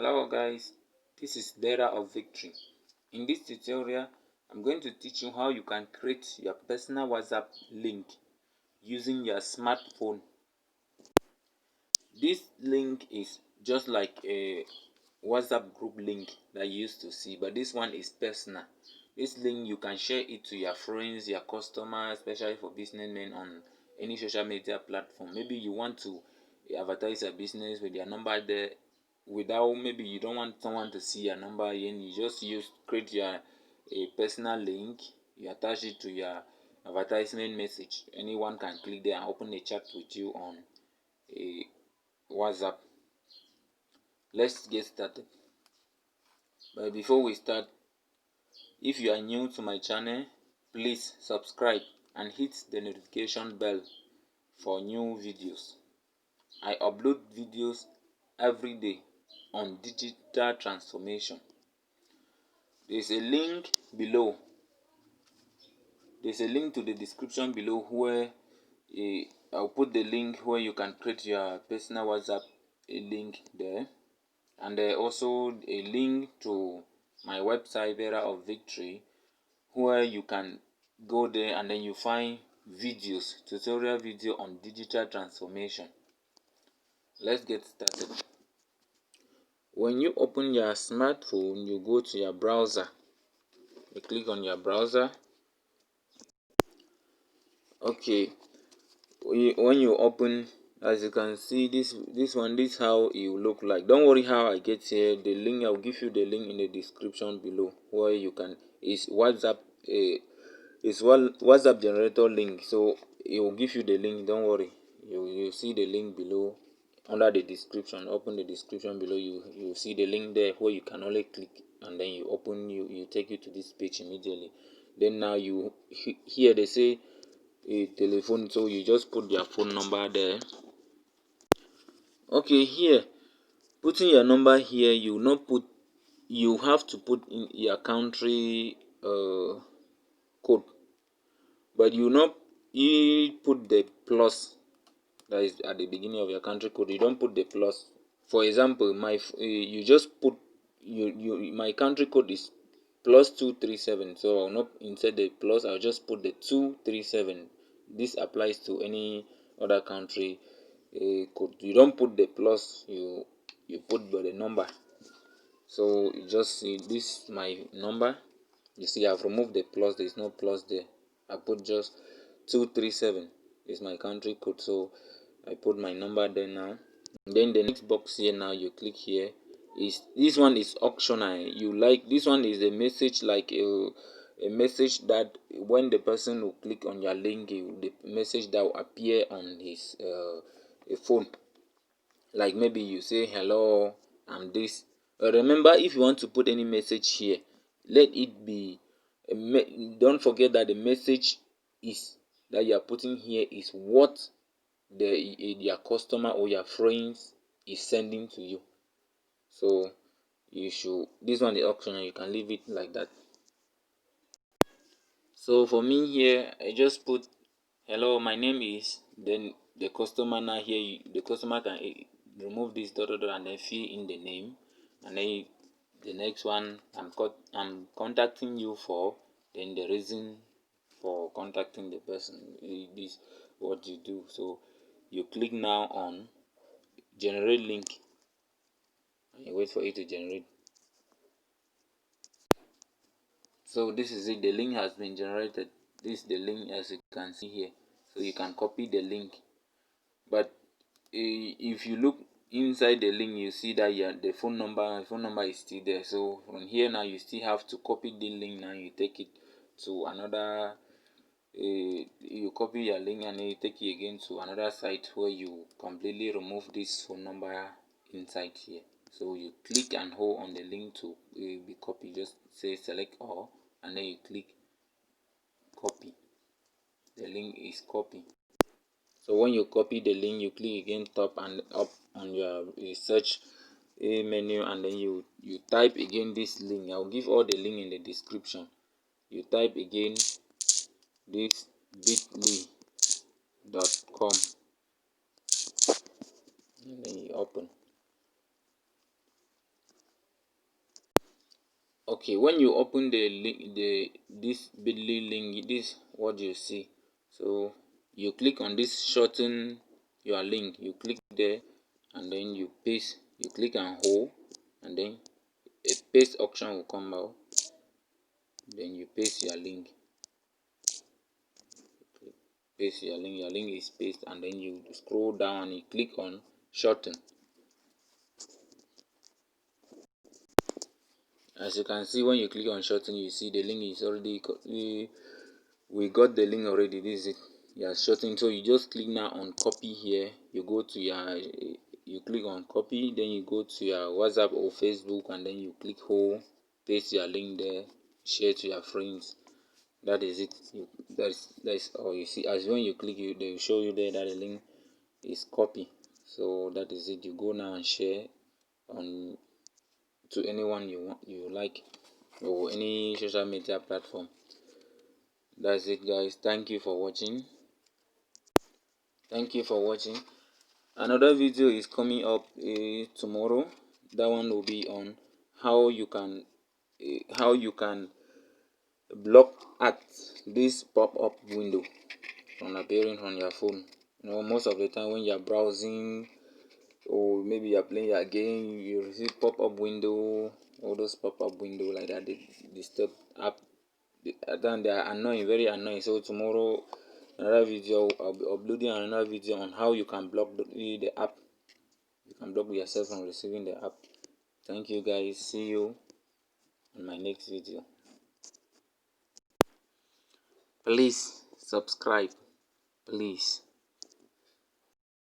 Hello guys, this is Data of Victory. In this tutorial, I'm going to teach you how you can create your personal WhatsApp link using your smartphone. This link is just like a WhatsApp group link that you used to see, but this one is personal. This link you can share it to your friends, your customers, especially for businessmen on any social media platform. Maybe you want to advertise your business with your number there without, maybe you don't want someone to see your number and you just create your a personal link, you attach it to your advertisement message. Anyone can click there and open a chat with you on a WhatsApp. Let's get started. But before we start, if you are new to my channel, please subscribe and hit the notification bell for new videos. I upload videos every day on digital transformation. There's a link below. There's a link to the description below where I'll put the link where you can create your personal WhatsApp link there, and also a link to my website Era of Victory, where you can go there and then you find videos, tutorial video on digital transformation. Let's get started. When you open your smartphone, you go to your browser. You click on your browser. Okay, when you open, as you can see, this how it will look like. Don't worry how I get here. The link, I'll give you the link in the description below where you can, is WhatsApp WhatsApp generator link, so it will give you the link. Don't worry, you see the link below under the description. Open the description below, you see the link there where you can only click and then you open, you take you to this page immediately. Then now you here they say a telephone, so you just put their phone number there. Okay, here putting your number here, you have to put in your country code, but you put the plus that is at the beginning of your country code. You don't put the plus. For example, you just put my country code is +237, so I'll not insert the plus, I'll just put the 237. This applies to any other country code. You don't put the plus, you put the number. So you just see this my number. You see I've removed the plus, there is no plus there. I put just 237 is my country code, so I put my number there now. Then the next box here, now you click here, is this one is optional. You like this one is a message, like a message that when the person will click on your link, the message that will appear on his a phone, like maybe you say hello, I'm this. Remember, if you want to put any message here, let it be don't forget that the message is that you are putting here is what your customer or your friends is sending to you. So you should, this one is optional, you can leave it like that. So for me here, I just put hello, my name is, then the customer, now here the customer can remove this dot dot dot and then fill in the name, and then the next one, I'm contacting you for, then the reason for contacting the person, this what you do. So you click now on generate link and you wait for it to generate. So this is it, the link has been generated. This is the link, as you can see here. So you can copy the link, but if you look inside the link, you see that the phone number is still there. So from here now, you still have to copy the link. Now you take it to another you copy your link and then you take it again to another site where you completely remove this phone number inside here. So you click and hold on the link to be copied. Just say select all and then you click copy. The link is copied. So when you copy the link, you click again top and up on your search menu, and then you type again this link. I'll give all the link in the description. You type again this bit.ly.com and then you open. Okay, when you open the link, this bit.ly link, this what you see. So you click on this shorten your link, you click there, and then you paste, you click and hold, and then a paste option will come out. Then you paste your link, paste your link is pasted, and then you scroll down and you click on shorten. As you can see, when you click on shorten, you see the link is already we got the link already. This is it. You are shorten, so you just click now on copy here. You go to your, you click on copy, then you go to your WhatsApp or Facebook, and then you click hold, paste your link there, share to your friends. That is it. That's all. You see, as when you click, they will show you there that the link is copy. So that is it. You go now and share on to anyone you like, or any social media platform. That's it, guys. Thank you for watching. Thank you for watching. Another video is coming up tomorrow. That one will be on how you can block at this pop-up window from appearing on your phone. You know, most of the time when you're browsing, or maybe you're playing your game, you receive pop-up window, all those pop-up window like that, they disturb app. Then they are annoying, very annoying. So tomorrow, another video, I'll be uploading another video on how you can block the app. You can block yourself from receiving the app. Thank you, guys. See you in my next video. Please subscribe, please.